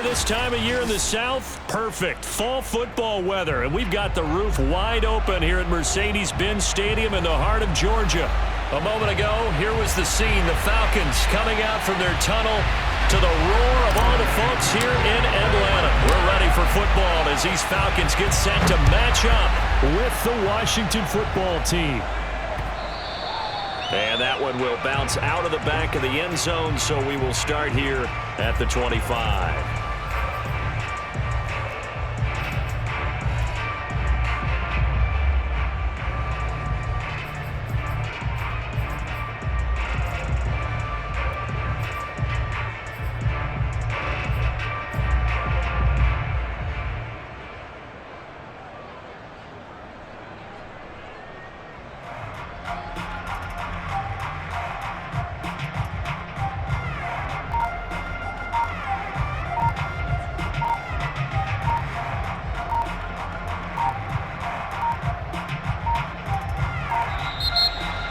this time of year in the South? Perfect. Fall football weather, and we've got the roof wide open here at Mercedes-Benz Stadium in the heart of Georgia. A moment ago, here was the scene. The Falcons coming out from their tunnel to the roar of all the folks here in Atlanta. We're ready for football as these Falcons get set to match up with the Washington football team. And that one will bounce out of the back of the end zone, so we will start here at the 25.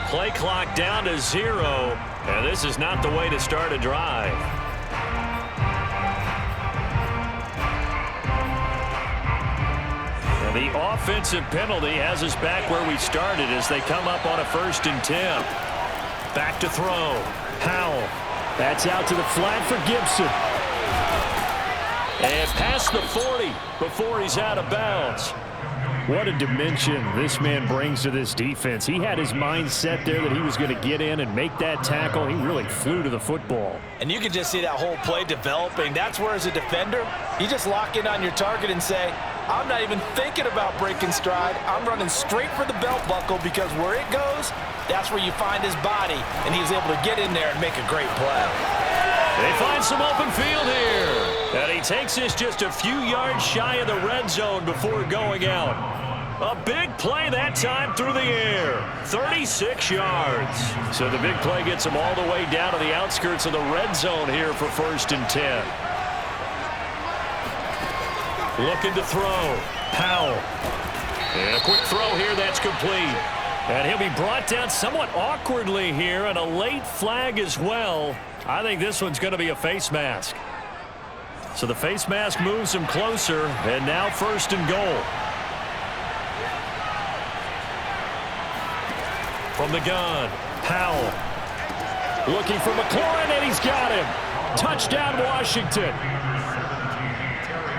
Play clock down to 0, and this is not the way to start a drive. And the offensive penalty has us back where we started as they come up on a 1st and 10. Back to throw. Howell. That's out to the flat for Gibson. And past the 40 before he's out of bounds. What a dimension this man brings to this defense. He had his mind set there that he was going to get in and make that tackle. He really flew to the football. And you can just see that whole play developing. That's where, as a defender, you just lock in on your target and say, I'm not even thinking about breaking stride. I'm running straight for the belt buckle because where it goes, that's where you find his body. And he was able to get in there and make a great play. They find some open field here. And he takes this just a few yards shy of the red zone before going out. A big play that time through the air. 36 yards. So the big play gets him all the way down to the outskirts of the red zone here for 1st and 10. Looking to throw. Powell. And a quick throw here that's complete. And he'll be brought down somewhat awkwardly here, and a late flag as well. I think this one's going to be a face mask. So the face mask moves him closer, and now 1st and goal. From the gun, Powell. Looking for McLaurin, and he's got him. Touchdown, Washington.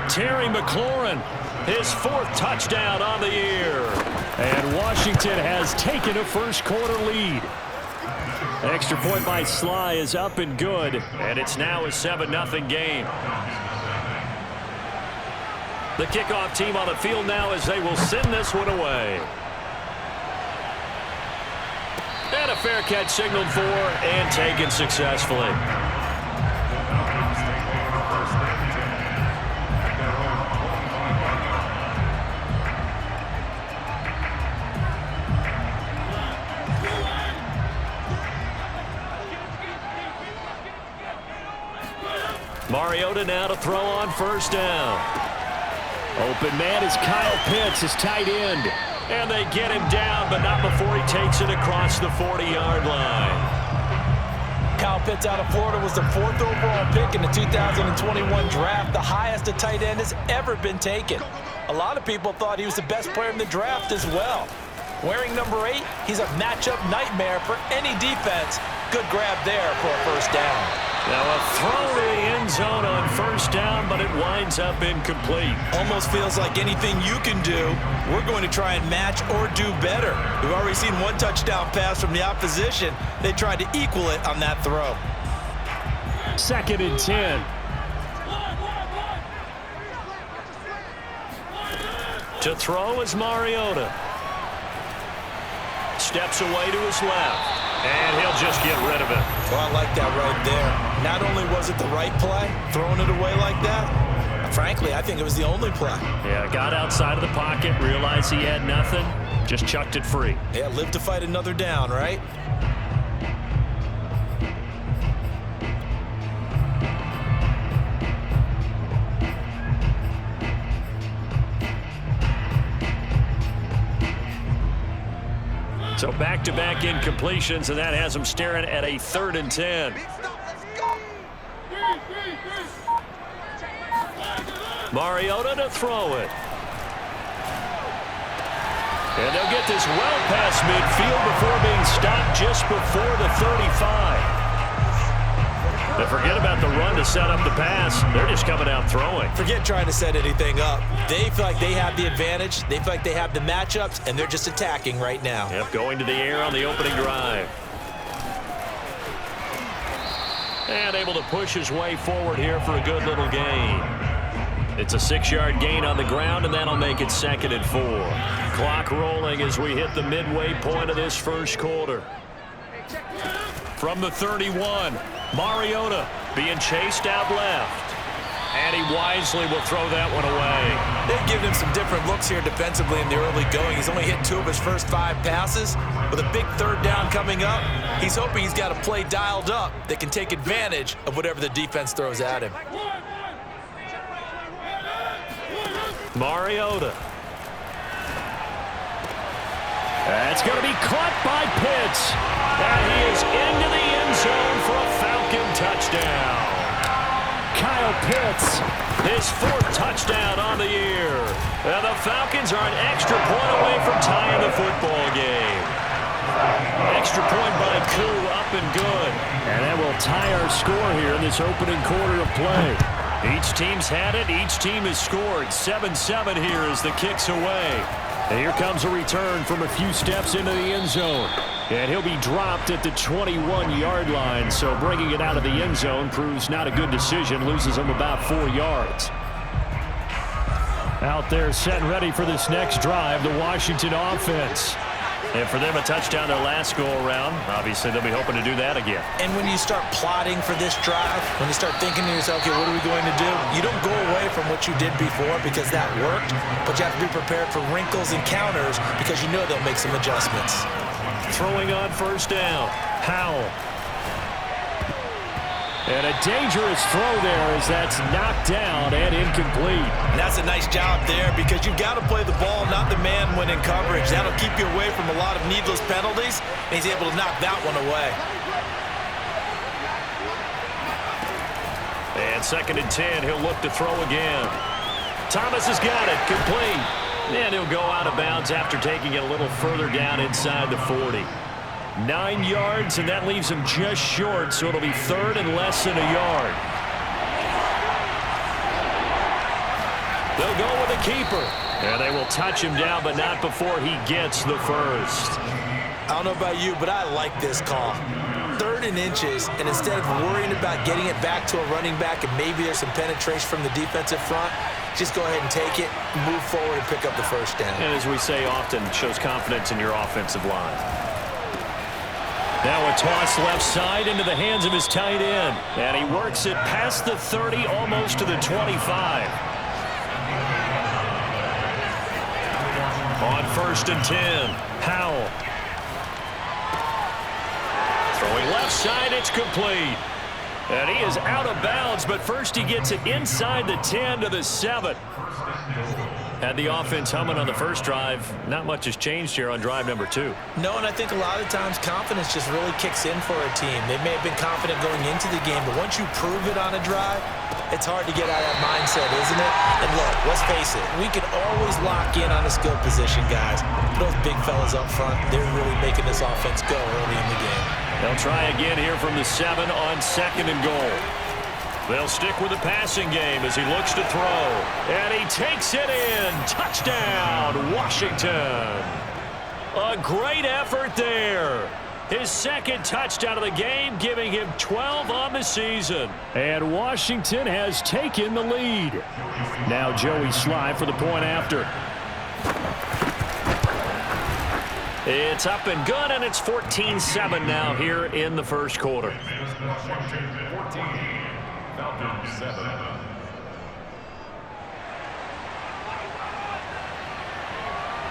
Terry McLaurin, his 4th touchdown on the year. And Washington has taken a first-quarter lead. Extra point by Sly is up and good, and it's now a 7-0 game. The kickoff team on the field now as they will send this one away. And a fair catch signaled for and taken successfully. Mariota now to throw on 1st down. Open man is Kyle Pitts, his tight end. And they get him down, but not before he takes it across the 40-yard line. Kyle Pitts out of Florida was the 4th overall pick in the 2021 draft, the highest a tight end has ever been taken. A lot of people thought he was the best player in the draft as well. Wearing number 8, he's a matchup nightmare for any defense. Good grab there for a 1st down. Now a throw to the end zone on 1st down, but it winds up incomplete. Almost feels like anything you can do, we're going to try and match or do better. We've already seen one touchdown pass from the opposition. They tried to equal it on that throw. 2nd and 10. To throw is Mariota. Steps away to his left. And he'll just get rid of it. Well, I like that right there. Not only was it the right play, throwing it away like that, frankly, I think it was the only play. Yeah, got outside of the pocket, realized he had nothing, just chucked it free. Yeah, live to fight another down, right? So back-to-back incompletions, and that has them staring at a 3rd and 10. Mariota to throw it. And they'll get this well past midfield before being stopped just before the 35. They forget about the run to set up the pass. They're just coming out throwing. Forget trying to set anything up. They feel like they have the advantage. They feel like they have the matchups, and they're just attacking right now. Yep, going to the air on the opening drive. And able to push his way forward here for a good little gain. It's a 6-yard gain on the ground, and that'll make it 2nd and 4. Clock rolling as we hit the midway point of this first quarter. From the 31, Mariota being chased out left. And he wisely will throw that one away. They've given him some different looks here defensively in the early going. He's only hit 2 of his first 5 passes. With a big 3rd down coming up, he's hoping he's got a play dialed up that can take advantage of whatever the defense throws at him. Mariota. That's going to be caught by Pitts. And he is into the end zone for a Falcon touchdown. Kyle Pitts, his 4th touchdown on the year. And the Falcons are an extra point away from tying the football game. Extra point by Koo, up and good. And that will tie our score here in this opening quarter of play. Each team's had it. Each team has scored. 7-7 here as the kick's away. And here comes a return from a few steps into the end zone. And he'll be dropped at the 21-yard line. So bringing it out of the end zone proves not a good decision. Loses him about 4 yards. Out there set and ready for this next drive, the Washington offense. And for them, a touchdown their last go-around. Obviously, they'll be hoping to do that again. And when you start plotting for this drive, when you start thinking to yourself, okay, what are we going to do? You don't go away from what you did before because that worked, but you have to be prepared for wrinkles and counters because you know they'll make some adjustments. Throwing on 1st down, Howell. And a dangerous throw there as that's knocked down and incomplete. And that's a nice job there because you've got to play the ball, not the man when in coverage. That'll keep you away from a lot of needless penalties, and he's able to knock that one away. And 2nd and 10, he'll look to throw again. Thomas has got it, complete. And he'll go out of bounds after taking it a little further down inside the 40. 9 yards, and that leaves him just short, so it'll be 3rd and less than a yard. They'll go with a keeper. And they will touch him down, but not before he gets the first. I don't know about you, but I like this call. 3rd and inches, and instead of worrying about getting it back to a running back and maybe there's some penetration from the defensive front, just go ahead and take it, move forward, and pick up the 1st down. And as we say often, shows confidence in your offensive line. Now a toss left side into the hands of his tight end. And he works it past the 30, almost to the 25. On 1st and 10, Howell. Throwing left side, it's complete. And he is out of bounds, but first he gets it inside the 10 to the 7. Had the offense humming on the first drive. Not much has changed here on drive number 2. No, and I think a lot of times confidence just really kicks in for a team. They may have been confident going into the game, but once you prove it on a drive, it's hard to get out of that mindset, isn't it? And look, let's face it, we can always lock in on a skill position, guys. But those big fellas up front, they're really making this offense go early in the game. They'll try again here from the 7 on 2nd and goal. They'll stick with the passing game as he looks to throw. And he takes it in. Touchdown, Washington. A great effort there. His 2nd touchdown of the game, giving him 12 on the season. And Washington has taken the lead. Now Joey Sly for the point after. It's up and good, and it's 14-7 now here in the first quarter. Falcons 7.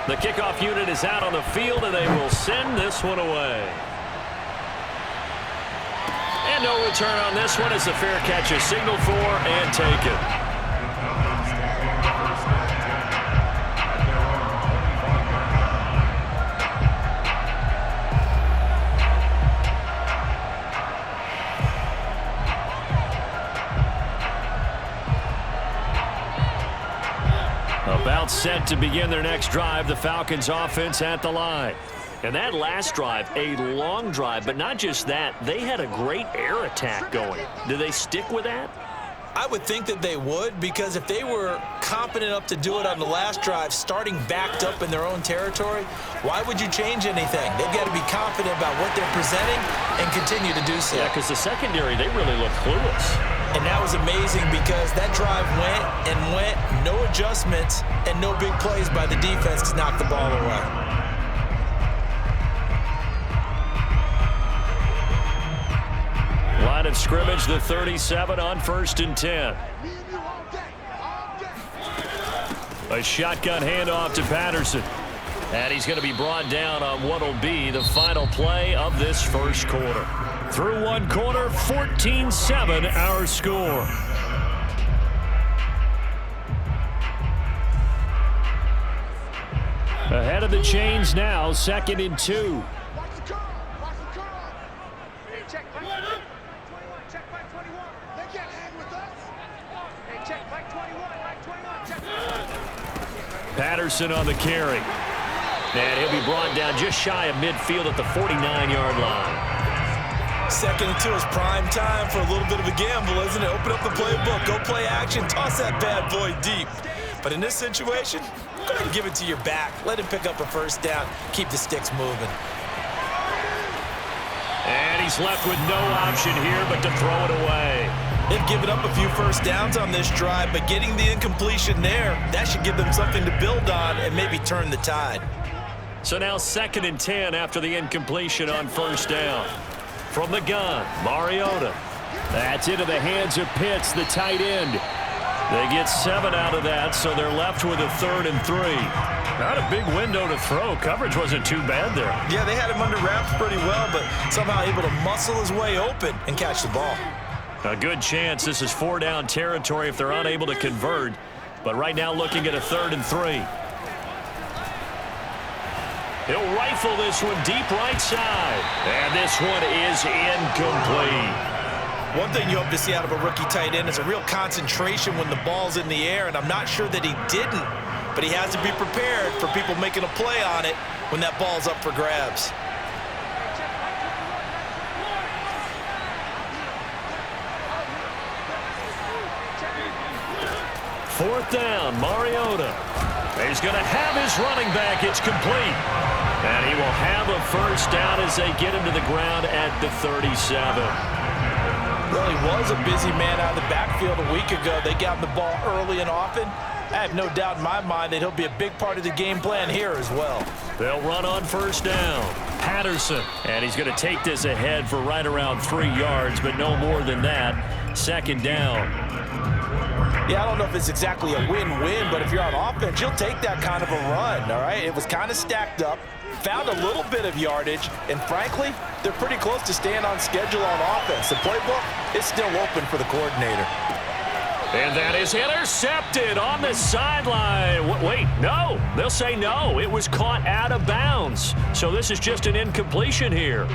The kickoff unit is out on the field, and they will send this one away. And no return on this one as the fair catch is signaled for and taken. About set to begin their next drive, the Falcons offense at the line. And that last drive, a long drive, but not just that, they had a great air attack going. Do they stick with that? I would think that they would, because if they were confident enough to do it on the last drive, starting backed up in their own territory, why would you change anything? They've got to be confident about what they're presenting and continue to do so. Yeah, because the secondary, they really look clueless. And that was amazing because that drive went and went, no adjustments, and no big plays by the defense to knock the ball away. Line of scrimmage, the 37 on 1st and 10. A shotgun handoff to Patterson. And he's going to be brought down on what will be the final play of this first quarter. Through one quarter, 14-7 our score. Ahead of the chains now, 2nd and 2. Patterson on the carry. And he'll be brought down just shy of midfield at the 49-yard line. 2nd and 2 is prime time for a little bit of a gamble, isn't it? Open up the playbook, go play action, toss that bad boy deep. But in this situation, go ahead and give it to your back. Let him pick up a first down, keep the sticks moving. And he's left with no option here but to throw it away. They've given up a few first downs on this drive, but getting the incompletion there, that should give them something to build on and maybe turn the tide. So now 2nd and 10 after the incompletion on first down. From the gun, Mariota. That's into the hands of Pitts, the tight end. They get 7 out of that, so they're left with a 3rd and 3. Not a big window to throw. Coverage wasn't too bad there. Yeah, they had him under wraps pretty well, but somehow able to muscle his way open and catch the ball. A good chance this is 4-down territory if they're unable to convert. But right now looking at a 3rd and 3. He'll rifle this one deep right side. And this one is incomplete. One thing you hope to see out of a rookie tight end is a real concentration when the ball's in the air, and I'm not sure that he didn't, but he has to be prepared for people making a play on it when that ball's up for grabs. Fourth down, Mariota. He's going to have his running back. It's complete. And he will have a first down as they get him to the ground at the 37. Well, he was a busy man out of the backfield a week ago. They got him the ball early and often. I have no doubt in my mind that he'll be a big part of the game plan here as well. They'll run on first down. Patterson. And he's going to take this ahead for right around 3 yards, but no more than that. 2nd down. Yeah, I don't know if it's exactly a win-win, but if you're on offense, you'll take that kind of a run, all right? It was kind of stacked up, found a little bit of yardage, and frankly, they're pretty close to staying on schedule on offense. The playbook is still open for the coordinator. And that is intercepted on the sideline. Wait, no. They'll say no. It was caught out of bounds. So this is just an incompletion here.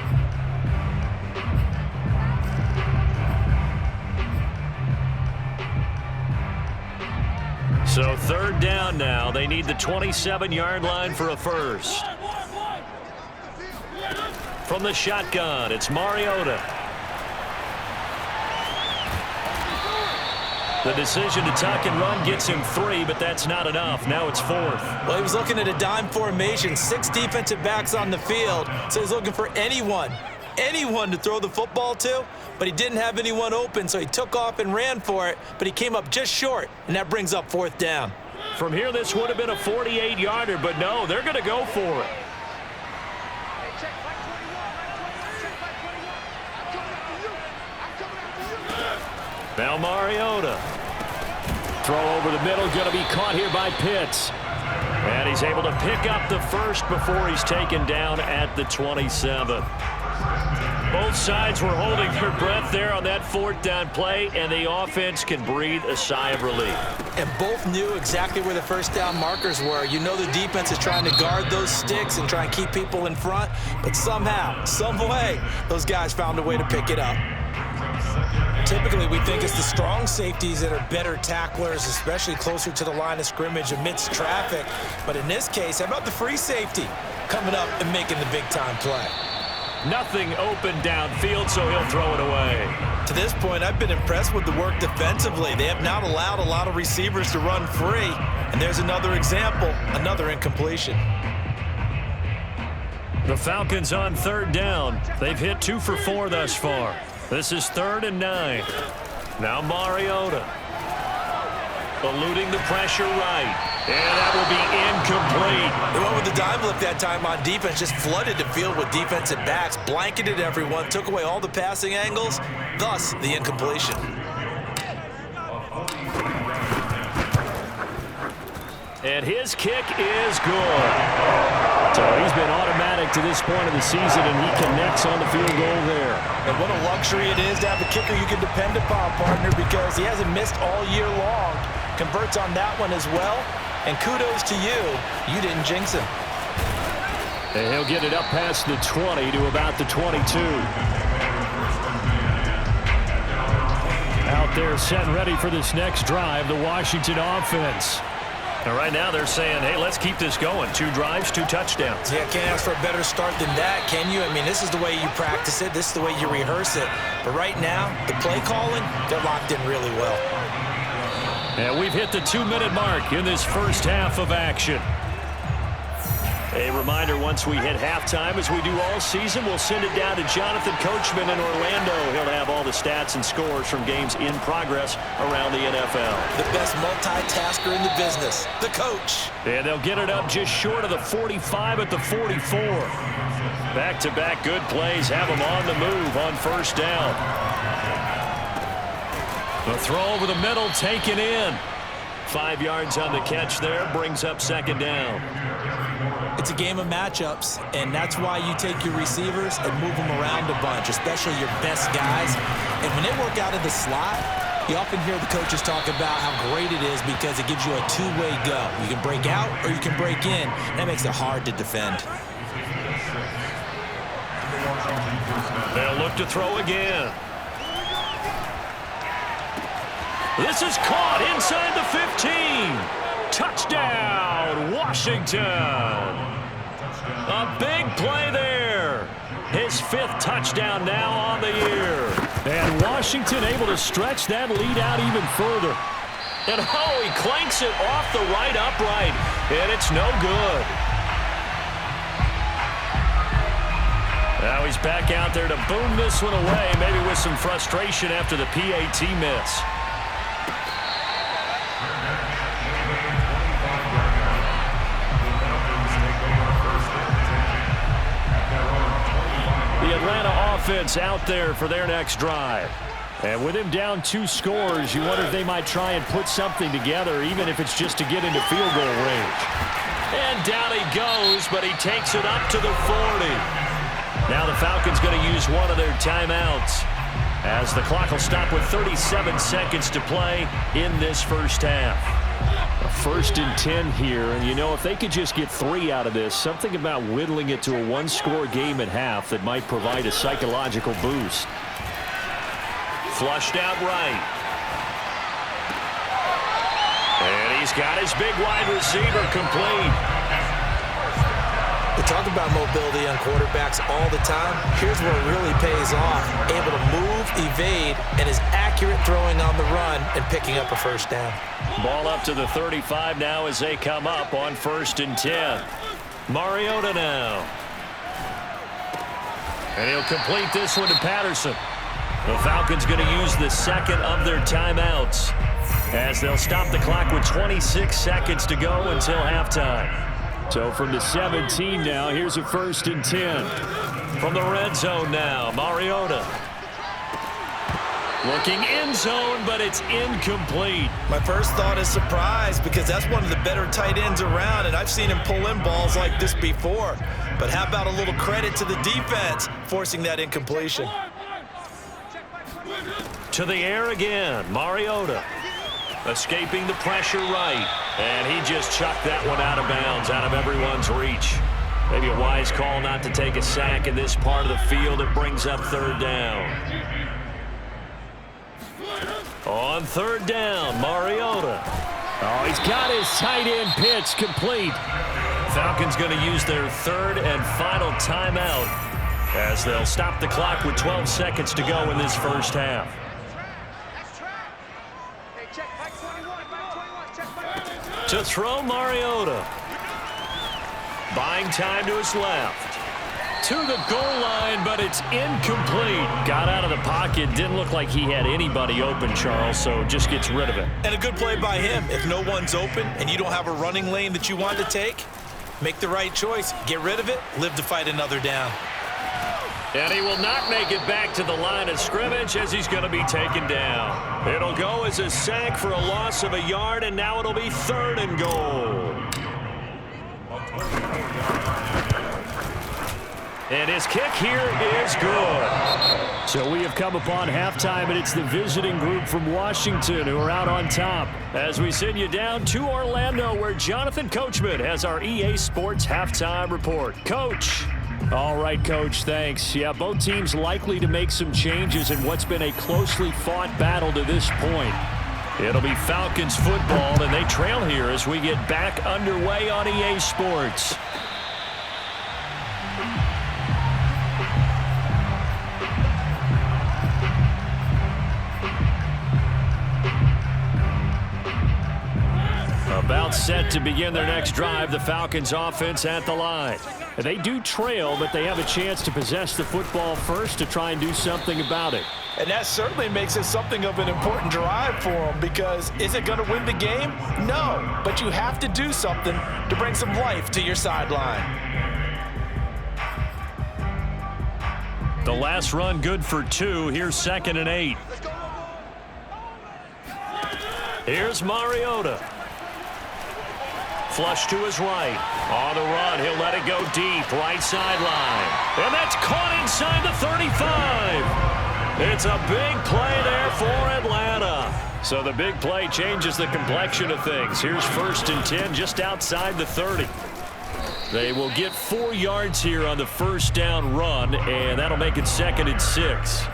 So 3rd down now. They need the 27-yard line for a first. From the shotgun, it's Mariota. The decision to tuck and run gets him 3, but that's not enough. Now it's 4th. Well, he was looking at a dime formation, 6 defensive backs on the field, so he's looking for anyone to throw the football to, but he didn't have anyone open, so he took off and ran for it, but he came up just short, and that brings up 4th down. From here, this would have been a 48-yarder, but no, they're going to go for it. Now Mariota. Throw over the middle, going to be caught here by Pitts. And he's able to pick up the first before he's taken down at the 27. Both sides were holding their breath there on that 4th down play, and the offense can breathe a sigh of relief. And both knew exactly where the first down markers were. You know the defense is trying to guard those sticks and try and keep people in front, but somehow, some way, those guys found a way to pick it up. Typically, we think it's the strong safeties that are better tacklers, especially closer to the line of scrimmage amidst traffic. But in this case, how about the free safety coming up and making the big-time play? Nothing open downfield, so he'll throw it away. To this point, I've been impressed with the work defensively. They have not allowed a lot of receivers to run free. And there's another example, another incompletion. The Falcons on third down. They've hit 2 for 4 thus far. This is 3rd and 9. Now Mariota. Eluding the pressure right. And that will be incomplete. They went with the dime look that time on defense, just flooded the field with defensive backs, blanketed everyone, took away all the passing angles, thus the incompletion. And his kick is good. So he's been automatic to this point of the season, and he connects on the field goal there. And what a luxury it is to have a kicker you can depend upon, partner, because he hasn't missed all year long. Converts on that one as well. And kudos to you. You didn't jinx him. And he'll get it up past the 20 to about the 22. Out there set and ready for this next drive, the Washington offense. And right now they're saying, hey, let's keep this going. 2 drives, 2 touchdowns. Yeah, can't ask for a better start than that, can you? I mean, this is the way you practice it. This is the way you rehearse it. But right now, the play calling, they're locked in really well. And we've hit the 2-minute mark in this first half of action. A reminder, once we hit halftime, as we do all season, we'll send it down to Jonathan Coachman in Orlando. He'll have all the stats and scores from games in progress around the NFL. The best multitasker in the business, the coach. And they'll get it up just short of the 45 at the 44. Back-to-back good plays have them on the move on first down. The throw over the middle taken in. 5 yards on the catch there, brings up second down. It's a game of matchups, and that's why you take your receivers and move them around a bunch, especially your best guys. And when they work out of the slot, you often hear the coaches talk about how great it is because it gives you a two-way go. You can break out or you can break in. That makes it hard to defend. They'll look to throw again. This is caught inside the 15. Touchdown, Washington. A big play there. His 5th touchdown now on the year. And Washington able to stretch that lead out even further. And oh, he clanks it off the right upright. And it's no good. Now he's back out there to boom this one away, maybe with some frustration after the PAT miss. The Atlanta offense out there for their next drive. And with him down 2 scores, you wonder if they might try and put something together, even if it's just to get into field goal range. And down he goes, but he takes it up to the 40. Now the Falcons going to use one of their timeouts, as the clock will stop with 37 seconds to play in this first half. A 1st and 10 here, and you know, if they could just get 3 out of this, something about whittling it to a 1-score game at half that might provide a psychological boost. Flushed out right. And he's got his big wide receiver complete. We talk about mobility on quarterbacks all the time. Here's where it really pays off. Able to move, evade, and is accurate throwing on the run and picking up a first down. Ball up to the 35 now as they come up on 1st and 10. Mariota now. And he'll complete this one to Patterson. The Falcons going to use the 2nd of their timeouts, as they'll stop the clock with 26 seconds to go until halftime. So from the 17 now, here's a 1st and 10. From the red zone now, Mariota. Looking end zone, but it's incomplete. My first thought is surprise, because that's one of the better tight ends around, and I've seen him pull in balls like this before. But how about a little credit to the defense forcing that incompletion? To the air again, Mariota. Escaping the pressure right. And he just chucked that one out of bounds, out of everyone's reach. Maybe a wise call not to take a sack in this part of the field. It brings up 3rd down. On third down, Mariota. Oh, he's got his tight end pitch complete. Falcons going to use their third and final timeout as they'll stop the clock with 12 seconds to go in this first half. To throw, Mariota. Buying time to his left. To the goal line, but it's incomplete. Got out of the pocket. Didn't look like he had anybody open, Charles, so just gets rid of it. And a good play by him. If no one's open and you don't have a running lane that you want to take, make the right choice. Get rid of it. Live to fight another down. And he will not make it back to the line of scrimmage as he's going to be taken down. It'll go as a sack for a loss of a yard, and now it'll be 3rd and goal. And his kick here is good. So we have come upon halftime, and it's the visiting group from Washington who are out on top. As we send you down to Orlando, where Jonathan Coachman has our EA Sports halftime report. Coach. All right, Coach, thanks. Yeah, both teams likely to make some changes in what's been a closely fought battle to this point. It'll be Falcons football, and they trail here as we get back underway on EA Sports. About set to begin their next drive, the Falcons offense at the line. They do trail, but they have a chance to possess the football first to try and do something about it. And that certainly makes it something of an important drive for them, because is it going to win the game? No, but you have to do something to bring some life to your sideline. The last run good for 2. Here's 2nd and 8. Here's Mariota. Flush to his right. On the run, he'll let it go deep, right sideline. And that's caught inside the 35. It's a big play there for Atlanta. So the big play changes the complexion of things. Here's 1st and 10 just outside the 30. They will get 4 yards here on the first down run, and that'll make it 2nd and 6.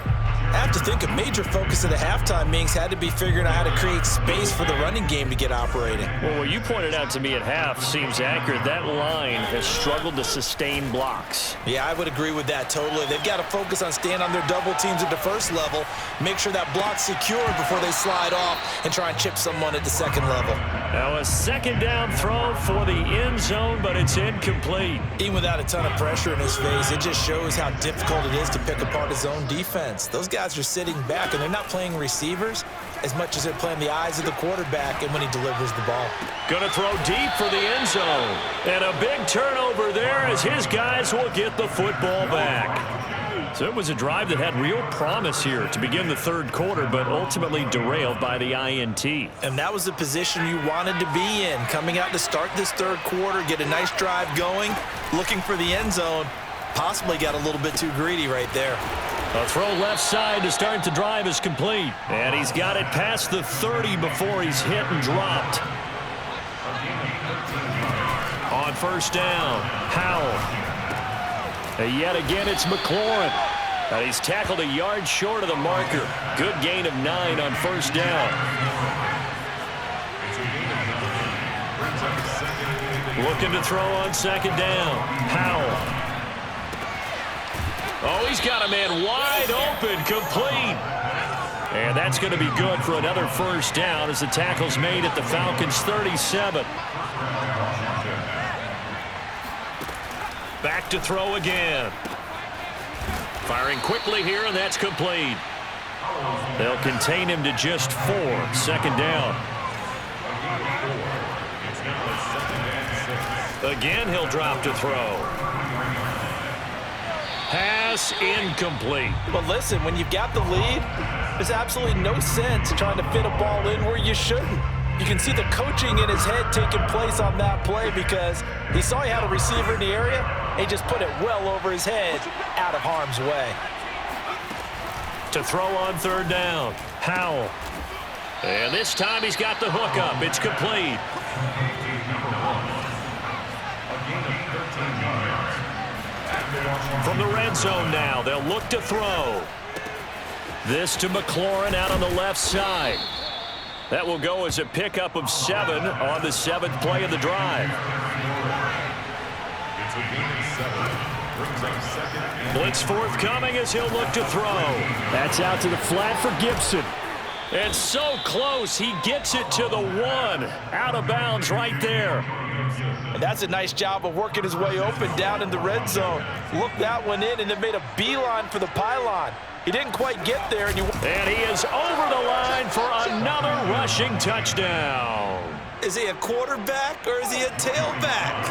I have to think a major focus of the halftime meetings had to be figuring out how to create space for the running game to get operating. Well, what you pointed out to me at half seems accurate. That line has struggled to sustain blocks. Yeah, I would agree with that totally. They've got to focus on staying on their double teams at the first level, make sure that block's secure before they slide off and try and chip someone at the second level. Now a 2nd down throw for the end zone, but it's incomplete. Even without a ton of pressure in his face, it just shows how difficult it is to pick apart his own defense. Those guys are sitting back, and they're not playing receivers as much as they're playing the eyes of the quarterback and when he delivers the ball. Gonna throw deep for the end zone. And a big turnover there as his guys will get the football back. So it was a drive that had real promise here to begin the 3rd quarter, but ultimately derailed by the INT. And that was the position you wanted to be in, coming out to start this 3rd quarter, get a nice drive going, looking for the end zone. Possibly got a little bit too greedy right there. A throw left side to start the drive is complete. And he's got it past the 30 before he's hit and dropped. On first down, Howell. And yet again, it's McLaurin. And he's tackled a yard short of the marker. Good gain of 9 on first down. Looking to throw on 2nd down, Howell. Oh, he's got a man wide open, complete. And that's going to be good for another first down as the tackle's made at the Falcons' 37. Back to throw again. Firing quickly here, and that's complete. They'll contain him to just 4. 2nd down. Again, he'll drop to throw. Pass incomplete. But listen, when you've got the lead, there's absolutely no sense trying to fit a ball in where you shouldn't. You can see the coaching in his head taking place on that play because he saw he had a receiver in the area, and he just put it well over his head out of harm's way. To throw on 3rd down, Howell. And this time he's got the hook up. It's complete. From the red zone now, they'll look to throw. This to McLaurin out on the left side. That will go as a pickup of 7 on the 7th play of the drive. Blitz forthcoming as he'll look to throw. That's out to the flat for Gibson. And so close, he gets it to the 1. Out of bounds right there. And that's a nice job of working his way open down in the red zone. Looked that one in and then made a beeline for the pylon. He didn't quite get there. And he is over the line for another rushing touchdown. Is he a quarterback or is he a tailback?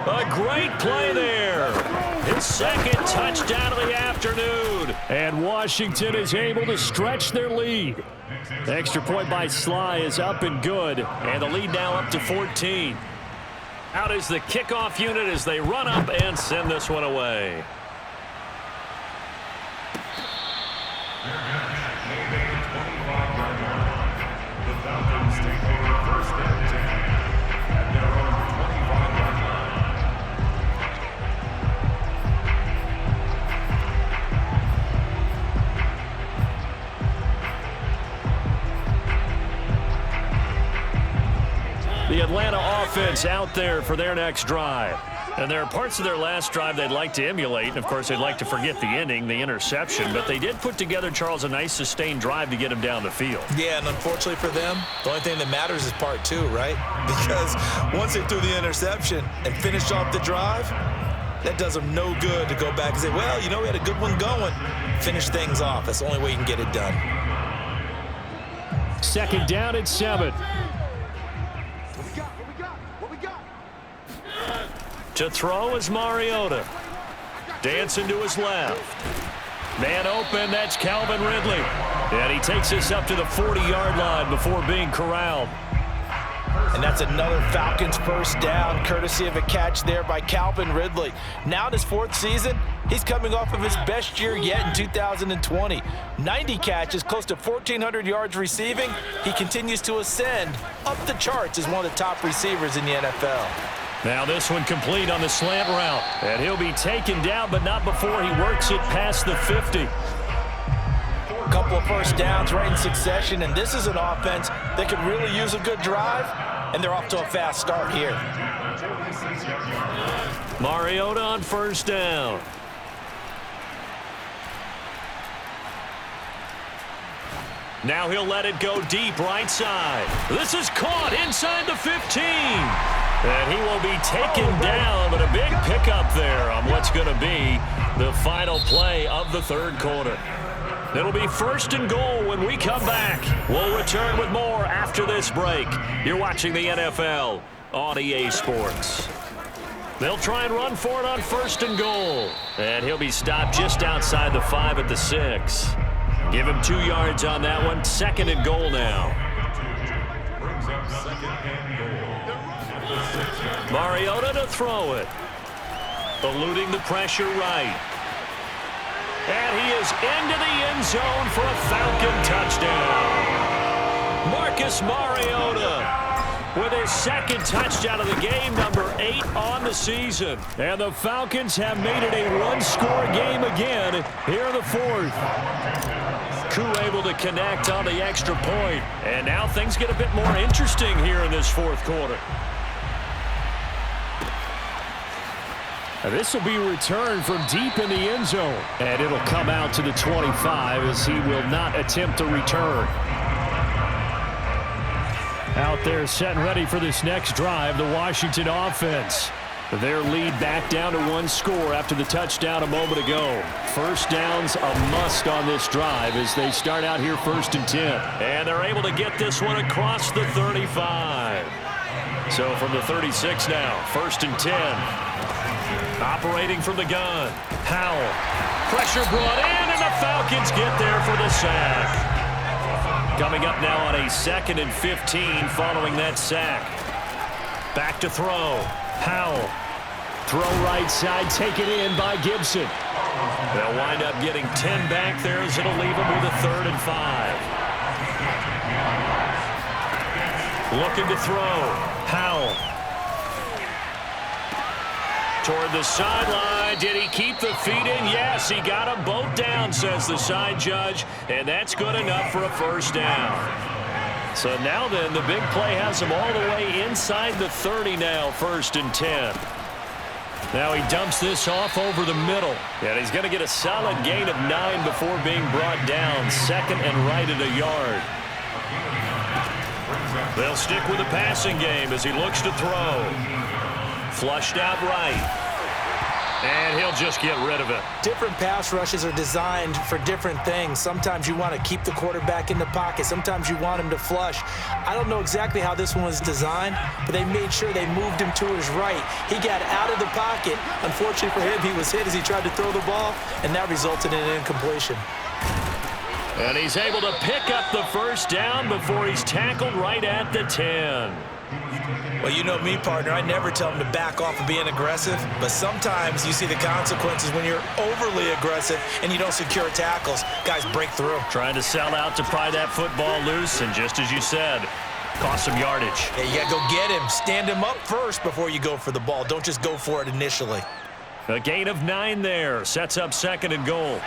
A great play there. His second touchdown of the afternoon. And Washington is able to stretch their lead. The extra point by Sly is up and good. And the lead now up to 14. Out is the kickoff unit as they run up and send this one away. The Falcons take over first and 10 at their own 25-yard line. The Atlanta offense out there for their next drive. And there are parts of their last drive they'd like to emulate. And, of course, they'd like to forget the ending, the interception. But they did put together, Charles, a nice sustained drive to get him down the field. Yeah, and unfortunately for them, the only thing that matters is part 2, right? Because once they threw the interception and finished off the drive, that does them no good to go back and say, well, you know, we had a good one going. Finish things off. That's the only way you can get it done. Second down at 7. To throw is Mariota. Dancing to his left. Man open, that's Calvin Ridley. And he takes us up to the 40-yard line before being corralled. And that's another Falcons first down, courtesy of a catch there by Calvin Ridley. Now in his 4th season, he's coming off of his best year yet in 2020. 90 catches, close to 1,400 yards receiving. He continues to ascend up the charts as one of the top receivers in the NFL. Now this one complete on the slant route. And he'll be taken down, but not before he works it past the 50. A couple of first downs right in succession, and this is an offense that could really use a good drive, and they're off to a fast start here. Mariota on first down. Now he'll let it go deep right side. This is caught inside the 15. And he will be taken down, but a big pickup there on what's going to be the final play of the 3rd quarter. It'll be 1st and goal when we come back. We'll return with more after this break. You're watching the NFL on EA Sports. They'll try and run for it on 1st and goal. And he'll be stopped just outside the 5 at the 6. Give him 2 yards on that one. 2nd and goal now. Mariota to throw it. Eluding the pressure right. And he is into the end zone for a Falcon touchdown. Marcus Mariota with his 2nd touchdown of the game, number 8 on the season. And the Falcons have made it a one-score game again here in the 4th. Koo able to connect on the extra point. And now things get a bit more interesting here in this 4th quarter. This will be returned from deep in the end zone. And it'll come out to the 25 as he will not attempt to return. Out there set and ready for this next drive, the Washington offense. Their lead back down to 1 score after the touchdown a moment ago. First down's a must on this drive as they start out here 1st and 10. And they're able to get this one across the 35. So from the 36 now, 1st and 10. Operating from the gun. Howell. Pressure brought in, and the Falcons get there for the sack. Coming up now on a 2nd and 15 following that sack. Back to throw. Howell. Throw right side, taken in by Gibson. They'll wind up getting 10 back there as it'll leave them with a 3rd and 5. Looking to throw. Howell. Toward the sideline, did he keep the feet in? Yes, he got them both down, says the side judge, and that's good enough for a first down. So now then, the big play has him all the way inside the 30 now, 1st and 10. Now he dumps this off over the middle, and he's going to get a solid gain of 9 before being brought down, 2nd and right at a yard. They'll stick with the passing game as he looks to throw. Flushed out right. And he'll just get rid of it. Different pass rushes are designed for different things. Sometimes you want to keep the quarterback in the pocket. Sometimes you want him to flush. I don't know exactly how this one was designed, but they made sure they moved him to his right. He got out of the pocket. Unfortunately for him, he was hit as he tried to throw the ball, and that resulted in an incompletion. And he's able to pick up the first down before he's tackled right at the 10. Well, you know me, partner. I never tell them to back off of being aggressive, but sometimes you see the consequences when you're overly aggressive and you don't secure tackles. Guys break through. Trying to sell out to pry that football loose, and just as you said, cost some yardage. Yeah, you got to go get him. Stand him up first before you go for the ball. Don't just go for it initially. A gain of 9 there. Sets up 2nd and goal.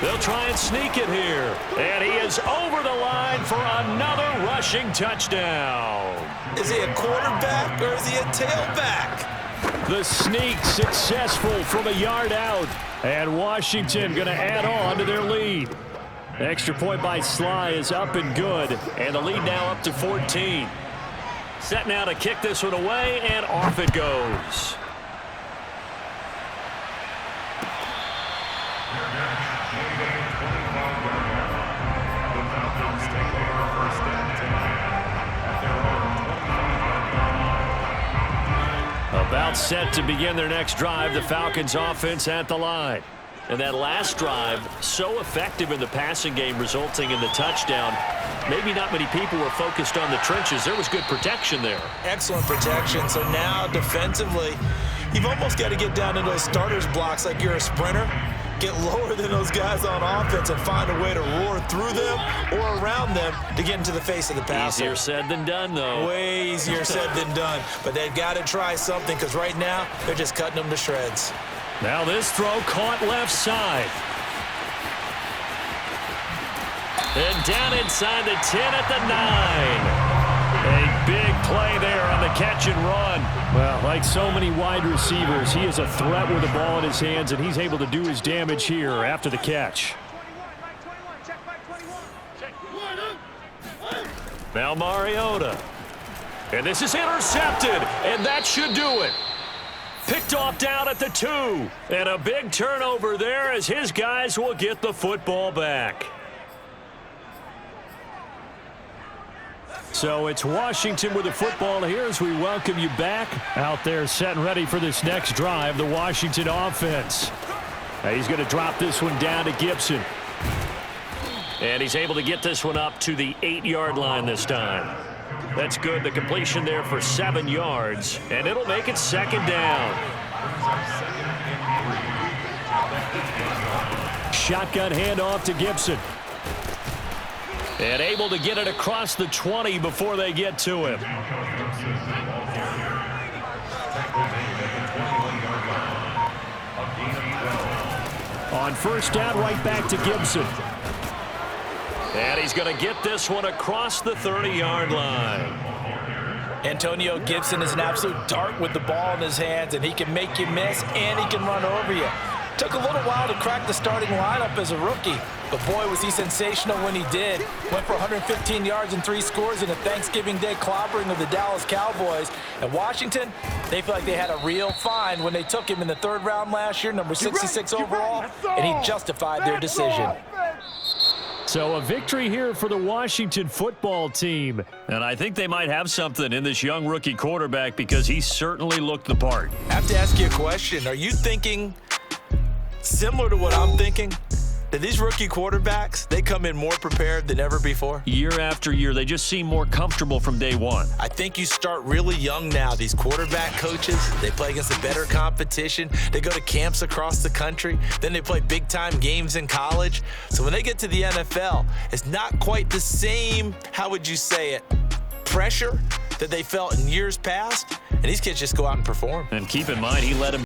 They'll try and sneak it here. And he is over the line for another rushing touchdown. Is he a quarterback or is he a tailback? The sneak successful from a yard out. And Washington going to add on to their lead. Extra point by Sly is up and good. And the lead now up to 14. Set now to kick this one away, and off it goes. About set to begin their next drive, the Falcons offense at the line. And that last drive, so effective in the passing game, resulting in the touchdown. Maybe not many people were focused on the trenches. There was good protection there. Excellent protection. So now defensively, you've almost got to get down to those starters blocks like you're a sprinter. Get lower than those guys on offense and find a way to roar through them or around them to get into the face of the passer. Easier said than done, though. Way easier said than done. But they've got to try something because right now they're just cutting them to shreds. Now this throw caught left side. And down inside the 10 at the 9. A big play there on the catch and run. Well, like so many wide receivers, he is a threat with the ball in his hands, and he's able to do his damage here after the catch. Now Mariota. And this is intercepted, and that should do it. Picked off down at the 2. And a big turnover there as his guys will get the football back. So it's Washington with the football here as we welcome you back. Out there set and ready for this next drive, the Washington offense. Now he's going to drop this one down to Gibson. And he's able to get this one up to the 8-yard line this time. That's good. The completion there for 7 yards. And it'll make it 2nd down. Shotgun handoff to Gibson. And able to get it across the 20 before they get to him. On first down, right back to Gibson. And he's going to get this one across the 30-yard line. Antonio Gibson is an absolute dart with the ball in his hands, and he can make you miss, and he can run over you. Took a little while to crack the starting lineup as a rookie, but boy, was he sensational when he did. Went for 115 yards and 3 scores in a Thanksgiving Day clobbering of the Dallas Cowboys. And Washington, they feel like they had a real find when they took him in the 3rd round last year, number 66 overall, and he justified their decision. So a victory here for the Washington football team. And I think they might have something in this young rookie quarterback because he certainly looked the part. I have to ask you a question. Are you thinking similar to what I'm thinking? That these rookie quarterbacks, they come in more prepared than ever before? Year after year, they just seem more comfortable from day one. I think you start really young now. These quarterback coaches, they play against a better competition. They go to camps across the country. Then they play big-time games in college. So when they get to the NFL, it's not quite the same, how would you say it, pressure that they felt in years past, and these kids just go out and perform. And keep in mind, he led him